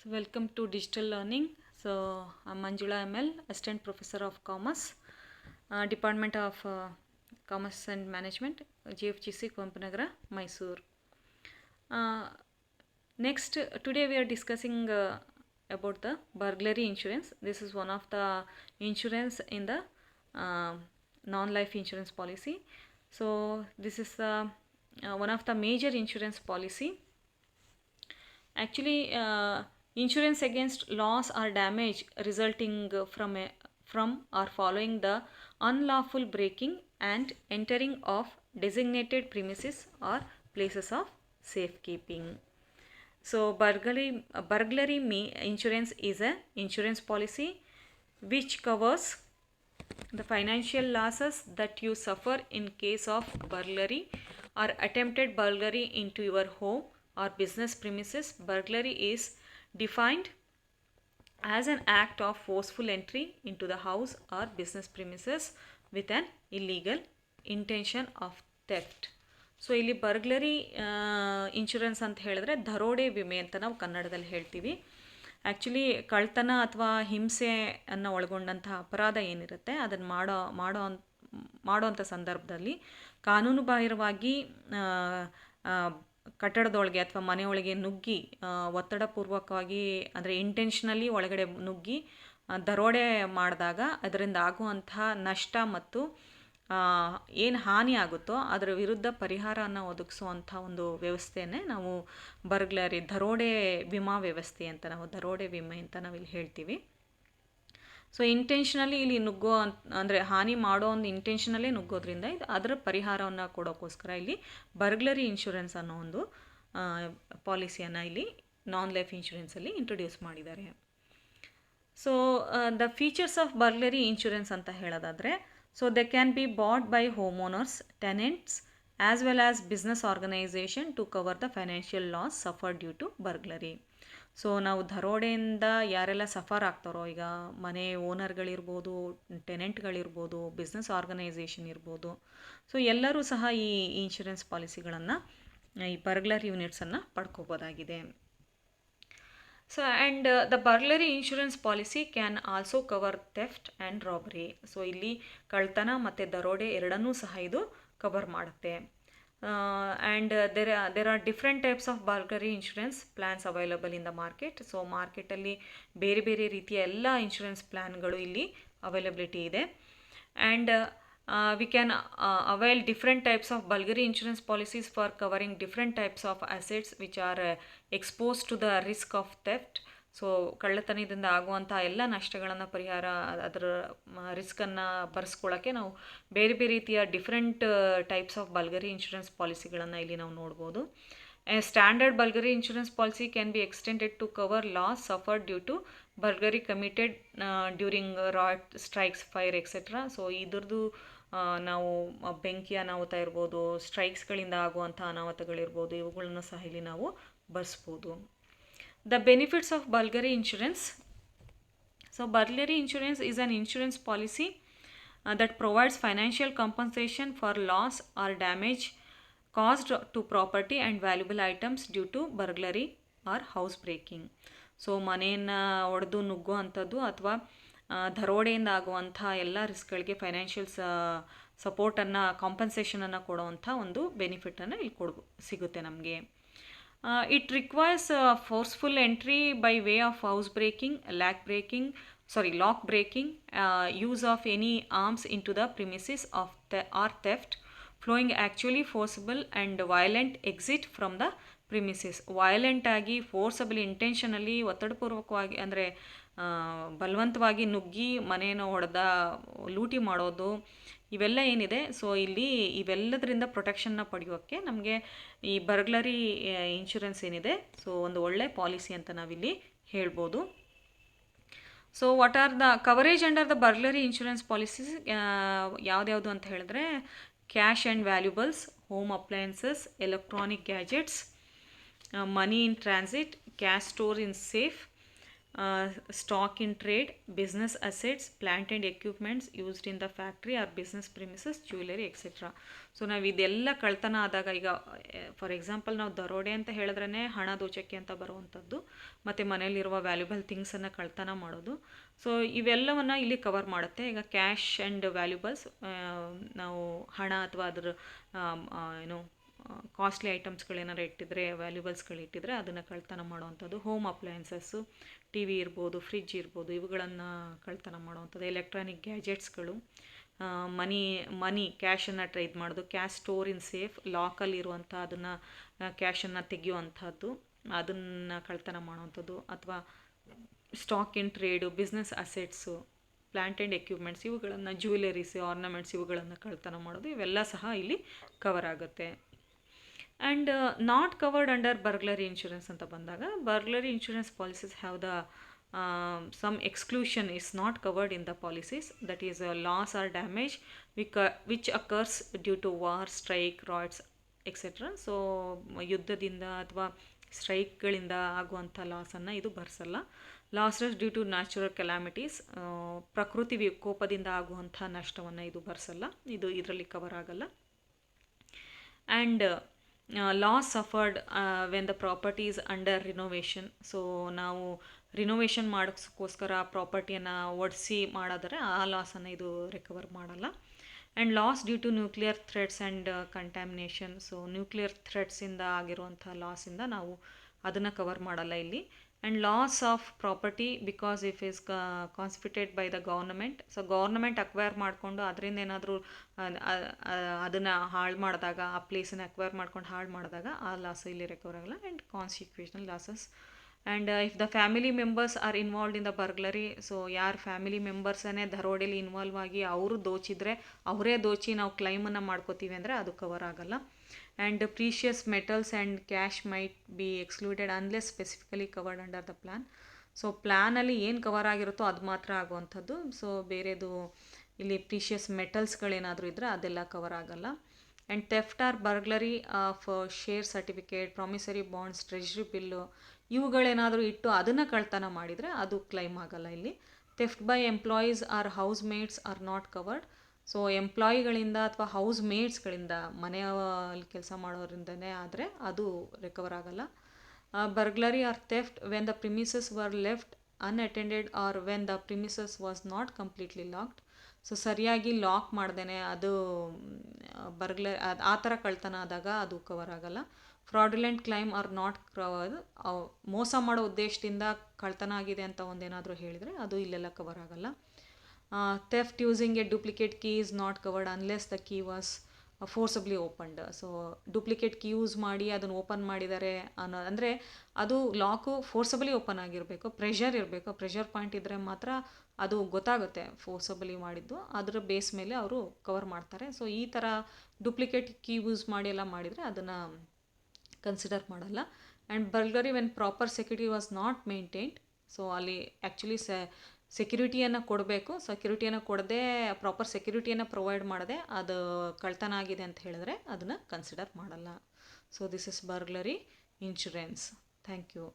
So welcome to digital learning. So I'm Manjula ML, Assistant Professor of Commerce, Department of Commerce and Management, GFGC Kumpanagra, Mysore. Next, today we are discussing about the burglary insurance. This is one of the insurance in the non-life insurance policy. So this is one of the major insurance policy. Actually, insurance against loss or damage resulting from or following the unlawful breaking and entering of designated premises or places of safekeeping. So burglary insurance is a insurance policy which covers the financial losses that you suffer in case of burglary or attempted burglary into your home or business premises. Burglary is defined as an act of forceful entry into the house or business premises with an illegal intention of theft. So ಇಲ್ಲಿ ಬರ್ಗ್ಲರಿ insurance ಅಂತ ಹೇಳಿದ್ರೆ ದರೋಡೆ ವಿಮೆ ಅಂತ ನಾವು ಕನ್ನಡದಲ್ಲಿ ಹೇಳ್ತೀವಿ. Actually ಕಳ್ತನ ಅಥವಾ ಹಿಂಸೆಯನ್ನು ಒಳಗೊಂಡಂತಹ ಅಪರಾಧ ಏನಿರುತ್ತೆ ಅದನ್ನು ಮಾಡೋವಂಥ ಸಂದರ್ಭದಲ್ಲಿ ಕಾನೂನುಬಾಹಿರವಾಗಿ ಕಟ್ಟಡದೊಳಗೆ ಅಥವಾ ಮನೆಯೊಳಗೆ ನುಗ್ಗಿ ಒತ್ತಡಪೂರ್ವಕವಾಗಿ ಅಂದರೆ ಇಂಟೆನ್ಷನಲಿ ಒಳಗಡೆ ನುಗ್ಗಿ ದರೋಡೆ ಮಾಡಿದಾಗ ಅದರಿಂದ ಆಗುವಂತಹ ನಷ್ಟ ಮತ್ತು ಏನು ಹಾನಿ ಆಗುತ್ತೋ ಅದರ ವಿರುದ್ಧ ಪರಿಹಾರವನ್ನು ಒದಗಿಸುವಂಥ ಒಂದು ವ್ಯವಸ್ಥೆಯನ್ನೇ ನಾವು ಬರ್ಗ್ಲರಿ ದರೋಡೆ ವಿಮಾ ವ್ಯವಸ್ಥೆ ಅಂತ ನಾವು ದರೋಡೆ ವಿಮೆ ಅಂತ ನಾವಿಲ್ಲಿ ಹೇಳ್ತೀವಿ. ಸೊ ಇಂಟೆನ್ಷನಲಿ ಇಲ್ಲಿ ನುಗ್ಗೋ ಅಂದರೆ ಹಾನಿ ಮಾಡೋ ಒಂದು ಇಂಟೆನ್ಷನಲ್ಲೇ ನುಗ್ಗೋದ್ರಿಂದ ಇದು ಅದರ ಪರಿಹಾರವನ್ನು ಕೊಡೋಕ್ಕೋಸ್ಕರ ಇಲ್ಲಿ ಬರ್ಗ್ಲರಿ ಇನ್ಶೂರೆನ್ಸ್ ಅನ್ನೋ ಒಂದು ಪಾಲಿಸಿಯನ್ನು ಇಲ್ಲಿ ನಾನ್ ಲೈಫ್ ಇನ್ಶೂರೆನ್ಸಲ್ಲಿ ಇಂಟ್ರೊಡ್ಯೂಸ್ ಮಾಡಿದ್ದಾರೆ. So the features of burglary insurance ಅಂತ ಹೇಳೋದಾದರೆ, so they can be bought by homeowners, tenants as well as business organization to cover the financial loss suffered due to burglary. So ನಾವು ದರೋಡೆಯಿಂದ ಯಾರೆಲ್ಲ suffer ಆಗ್ತಾರೋ, ಈಗ ಮನೆ ಓನರ್ಗಳಿರ್ಬೋದು, ಟೆನೆಂಟ್ಗಳಿರ್ಬೋದು, ಬಿಸ್ನೆಸ್ ಆರ್ಗನೈಸೇಷನ್ ಇರ್ಬೋದು, ಸೊ ಎಲ್ಲರೂ ಸಹ ಈ ಇನ್ಶೂರೆನ್ಸ್ ಪಾಲಿಸಿಗಳನ್ನು ಈ ಬರ್ಗ್ಲರಿ ಯೂನಿಟ್ಸನ್ನು ಪಡ್ಕೋಬೋದಾಗಿದೆ. So and the burglary insurance policy can also cover theft and robbery. So ಇಲ್ಲಿ ಕಳ್ತನ ಮತ್ತು ದರೋಡೆ ಎರಡನ್ನೂ ಸಹ ಇದು ಕವರ್ ಮಾಡುತ್ತೆ. And there are different types of burglary insurance plans available in the market. So ಮಾರ್ಕೆಟಲ್ಲಿ ಬೇರೆ ಬೇರೆ ರೀತಿಯ ಎಲ್ಲ ಇನ್ಶೂರೆನ್ಸ್ ಪ್ಲ್ಯಾನ್ಗಳು ಇಲ್ಲಿ ಅವೈಲಬಿಲಿಟಿ ಇದೆ. And we can avail different types of burglary insurance policies for covering different types of assets which are exposed to the risk of theft. So ಕಳ್ಳತನದಿಂದ ಆಗುವಂಥ ಎಲ್ಲ ನಷ್ಟಗಳನ್ನು ಪರಿಹಾರ ಅದರ ರಿಸ್ಕನ್ನು ಭರಿಸ್ಕೊಳ್ಳೋಕ್ಕೆ ನಾವು ಬೇರೆ ಬೇರೆ ರೀತಿಯ different types of burglary insurance ಪಾಲಿಸಿಗಳನ್ನು ಇಲ್ಲಿ ನಾವು ನೋಡ್ಬೋದು. Standard burglary insurance policy can be extended to cover loss suffered due to burglary committed during riot strikes, fire etcetera. So ಇದ್ರದ್ದು ನಾವು ಬೆಂಕಿ ಅನಾಹುತ ಇರ್ಬೋದು, ಸ್ಟ್ರೈಕ್ಸ್ಗಳಿಂದ ಆಗುವಂಥ ಅನಾಹುತಗಳಿರ್ಬೋದು, ಇವುಗಳನ್ನು ಸಹ ಇಲ್ಲಿ ನಾವು ಬರೆಸ್ಬೋದು. The benefits of burglary insurance. So burglary insurance is an insurance policy that provides financial compensation for loss or damage caused to property and valuable items due to burglary or house breaking. So ಮನೆಯನ್ನು ಒಡೆದು ನುಗ್ಗುವಂಥದ್ದು ಅಥವಾ ದರೋಡೆಯಿಂದ ಆಗುವಂಥ ಎಲ್ಲ ರಿಸ್ಕ್ಗಳಿಗೆ financial ಸಪೋರ್ಟನ್ನು, ಕಾಂಪನ್ಸೇಷನನ್ನು ಕೊಡುವಂಥ ಒಂದು ಬೆನಿಫಿಟನ್ನು ಇಲ್ಲಿ ಸಿಗುತ್ತೆ ನಮಗೆ. It requires forceful entry by way of house breaking, lock breaking, use of any arms into the premises of or theft, flowing actually forcible and violent exit from the premises. Violent ಆಗಿ, forcibly, intentionally, ಒತ್ತಡಪೂರ್ವಕವಾಗಿ ಅಂದರೆ ಬಲವಂತವಾಗಿ ನುಗ್ಗಿ ಮನೆಯನ್ನು ಲೂಟಿ ಮಾಡೋದು, ಇವೆಲ್ಲ ಏನಿದೆ, so ಇಲ್ಲಿ ಇವೆಲ್ಲದರಿಂದ ಪ್ರೊಟೆಕ್ಷನ್ನ ಪಡೆಯೋಕ್ಕೆ ನಮಗೆ ಈ ಬರ್ಗ್ಲರಿ ಇನ್ಶೂರೆನ್ಸ್ ಏನಿದೆ, ಸೊ ಒಂದು ಒಳ್ಳೆ ಪಾಲಿಸಿ ಅಂತ ನಾವಿಲ್ಲಿ ಹೇಳ್ಬೋದು. So what are the coverage under the burglary insurance policies ಯಾವ್ದ್ಯಾವುದು ಅಂತ ಹೇಳಿದ್ರೆ, cash and valuables, home appliances, electronic gadgets, money in transit, cash store in safe, stock in trade, business assets, plant and equipments used in the factory or business premises, jewellery etcetera. So ನಾವು ಇದೆಲ್ಲ ಕಳ್ತನ ಆದಾಗ, ಈಗ for example ನಾವು ದರೋಡೆ ಅಂತ ಹೇಳಿದ್ರೇ ಹಣ ದೋಚಕ್ಕೆ ಅಂತ ಬರುವಂಥದ್ದು, ಮತ್ತು ಮನೆಯಲ್ಲಿರುವ ವ್ಯಾಲ್ಯೂಬಲ್ ಥಿಂಗ್ಸನ್ನು ಕಳ್ತನ ಮಾಡೋದು. ಸೊ ಇವೆಲ್ಲವನ್ನು ಇಲ್ಲಿ ಕವರ್ ಮಾಡುತ್ತೆ. ಈಗ ಕ್ಯಾಶ್ ಆ್ಯಂಡ್ ವ್ಯಾಲ್ಯೂಬಲ್ಸ್, ನಾವು ಹಣ ಅಥವಾ ಅದರ ಏನು ಕಾಸ್ಟ್ಲಿ ಐಟಮ್ಸ್ಗಳೇನಾರು ಇಟ್ಟಿದ್ರೆ, ವ್ಯಾಲ್ಯೂಬಲ್ಸ್ಗಳಿಟ್ಟಿದ್ರೆ ಅದನ್ನು ಕಳ್ತನ ಮಾಡುವಂಥದ್ದು. ಹೋಮ್ ಅಪ್ಲಯನ್ಸಸ್ಸು, ಟಿ ವಿ ಇರ್ಬೋದು, ಫ್ರಿಜ್ ಇರ್ಬೋದು, ಇವುಗಳನ್ನು ಕಳ್ತನ ಮಾಡುವಂಥದ್ದು. ಎಲೆಕ್ಟ್ರಾನಿಕ್ ಗ್ಯಾಜೆಟ್ಸ್ಗಳು, ಮನಿ ಕ್ಯಾಶನ್ನು ಟ್ರೈಡ್ ಮಾಡೋದು, ಕ್ಯಾಶ್ ಸ್ಟೋರ್ ಇನ್ ಸೇಫ್, ಲಾಕಲ್ಲಿ ಇರುವಂಥ ಅದನ್ನು ಕ್ಯಾಶನ್ನು ತೆಗೆಯುವಂಥದ್ದು, ಅದನ್ನು ಕಳ್ತನ ಮಾಡುವಂಥದ್ದು. ಅಥವಾ stock in trade, business assets, plant and equipments, ಇವುಗಳನ್ನು ಜ್ಯುವೆಲರೀಸ್, ಆರ್ನಮೆಂಟ್ಸ್, ಇವುಗಳನ್ನು ಕಳ್ತನ ಮಾಡೋದು. ಇವೆಲ್ಲ ಸಹ ಇಲ್ಲಿ ಕವರ್ ಆಗುತ್ತೆ. And not covered under burglary insurance ಅಂತ ಬಂದಾಗ, burglary insurance policies have the some exclusion is not covered in the policies, that is loss or damage which occurs due to war, strike, riots, etc. So ಯುದ್ಧದಿಂದ ಅಥವಾ ಸ್ಟ್ರೈಕ್ಗಳಿಂದ ಆಗುವಂಥ ಲಾಸನ್ನು ಇದು ಭರಿಸಲ್ಲ. Losses due to natural calamities, ಪ್ರಕೃತಿ ವಿಕೋಪದಿಂದ ಆಗುವಂಥ ನಷ್ಟವನ್ನು ಇದು ಭರಿಸಲ್ಲ, ಇದು ಇದರಲ್ಲಿ ಕವರ್ ಆಗಲ್ಲ. And loss suffered when the property is under renovation. So ನಾವು ರಿನೋವೇಷನ್ ಮಾಡೋಕ್ಕೋಸ್ಕರ ಪ್ರಾಪರ್ಟಿಯನ್ನು ಒಡಿಸಿ ಮಾಡಿದ್ರೆ ಆ ಲಾಸನ್ನು ಇದು ರಿಕವರ್ ಮಾಡಲ್ಲ. And loss due to nuclear threats and contamination. So nuclear ಥ್ರೆಟ್ಸಿಂದ ಆಗಿರುವಂಥ ಲಾಸಿಂದ ನಾವು ಅದನ್ನು ಕವರ್ ಮಾಡಲ್ಲ ಇಲ್ಲಿ. And loss of property because if is confiscated by the government. So government acquire ಮಾಡಿಕೊಂಡು ಅದರಿಂದ ಏನಾದರೂ ಅದನ್ನು ಹಾಳು ಮಾಡಿದಾಗ, ಆ ಪ್ಲೇಸನ್ನು ಅಕ್ವೈರ್ ಮಾಡ್ಕೊಂಡು ಹಾಳು ಮಾಡಿದಾಗ ಆ ಲಾಸ್ ಇಲ್ಲಿ ರಿಕವರ್ ಆಗಲ್ಲ. And consequential losses. And if the family members are involved in the burglary. So ಯಾರು ಫ್ಯಾಮಿಲಿ ಮೆಂಬರ್ಸನ್ನೇ ದರೋಡೆಲಿ ಇನ್ವಾಲ್ವ್ ಆಗಿ ಅವರು ದೋಚಿದ್ರೆ, ಅವರೇ ದೋಚಿ ನಾವು ಕ್ಲೈಮನ್ನು ಮಾಡ್ಕೋತೀವಿ ಅಂದರೆ ಅದು ಕವರ್ ಆಗಲ್ಲ. And precious metals and cash might be excluded unless specifically covered under the plan. So ಪ್ಲ್ಯಾನಲ್ಲಿ ಏನು ಕವರ್ ಆಗಿರುತ್ತೋ ಅದು ಮಾತ್ರ ಆಗುವಂಥದ್ದು. ಸೊ ಬೇರೆದು ಇಲ್ಲಿ ಪ್ರೀಷಿಯಸ್ ಮೆಟಲ್ಸ್ಗಳೇನಾದರೂ ಇದ್ದರೆ ಅದೆಲ್ಲ ಕವರ್ ಆಗಲ್ಲ. And theft or burglary of share certificate, promissory bonds, treasury bill, ಇವುಗಳೇನಾದರೂ ಇಟ್ಟು ಅದನ್ನು ಕಳ್ತನ ಮಾಡಿದರೆ ಅದು ಕ್ಲೈಮ್ ಆಗಲ್ಲ ಇಲ್ಲಿ. Theft by employees or house mates are not covered. So ಎಂಪ್ಲಾಯಿಗಳಿಂದ ಅಥವಾ ಹೌಸ್ ಮೇಟ್ಸ್ಗಳಿಂದ, ಮನೆಯಲ್ಲಿ ಕೆಲಸ ಮಾಡೋರಿಂದನೇ ಆದರೆ ಅದು ರಿಕವರ್ ಆಗಲ್ಲ. Burglary or theft when the premises were left unattended or when the premises was not completely locked. So ಸರಿಯಾಗಿ ಲಾಕ್ ಮಾಡ್ದೇ ಅದು ಆ ಥರ ಕಳ್ತನ ಆದಾಗ ಅದು ಕವರ್ ಆಗಲ್ಲ. Fraudulent claim are not cover. ಮೋಸ ಮಾಡೋ ಉದ್ದೇಶದಿಂದ ಕಳ್ತನ ಆಗಿದೆ ಅಂತ ಒಂದೇನಾದರೂ ಹೇಳಿದರೆ ಅದು ಇಲ್ಲೆಲ್ಲ ಕವರ್ ಆಗಲ್ಲ. Theft using a duplicate key is not covered unless the key was forcibly opened. So duplicate key use ಮಾಡಿ ಅದನ್ನು ಓಪನ್ ಮಾಡಿದ್ದಾರೆ ಅಂದರೆ ಅದು ಲಾಕು ಫೋರ್ಸಬಲಿ ಓಪನ್ ಆಗಿರಬೇಕು, ಪ್ರೆಷರ್ ಇರಬೇಕು. ಪ್ರೆಷರ್ ಪಾಯಿಂಟ್ ಇದ್ದರೆ ಮಾತ್ರ ಅದು ಗೊತ್ತಾಗುತ್ತೆ ಫೋರ್ಸಬಲಿ ಮಾಡಿದ್ದು, ಅದರ ಬೇಸ್ ಮೇಲೆ ಅವರು ಕವರ್ ಮಾಡ್ತಾರೆ. ಸೊ ಈ ಥರ ಡೂಪ್ಲಿಕೇಟ್ ಕೀ ಯೂಸ್ ಮಾಡಿ ಎಲ್ಲ ಮಾಡಿದರೆ ಅದನ್ನು ಕನ್ಸಿಡರ್ ಮಾಡಲ್ಲ. And burglary when proper security was not maintained. So ಅಲ್ಲಿ ಆ್ಯಕ್ಚುಲಿ ಸೆಕ್ಯೂರಿಟಿಯನ್ನು ಕೊಡಬೇಕು, ಸೆಕ್ಯೂರಿಟಿಯನ್ನು ಕೊಡದೆ ಪ್ರಾಪರ್ ಸೆಕ್ಯೂರಿಟಿಯನ್ನು ಪ್ರೊವೈಡ್ ಮಾಡದೆ ಅದು ಕಳ್ತನ ಆಗಿದೆ ಅಂತ ಹೇಳಿದ್ರೆ ಅದನ್ನು ಕನ್ಸಿಡರ್ ಮಾಡಲ್ಲ. So this is burglary insurance. Thank you.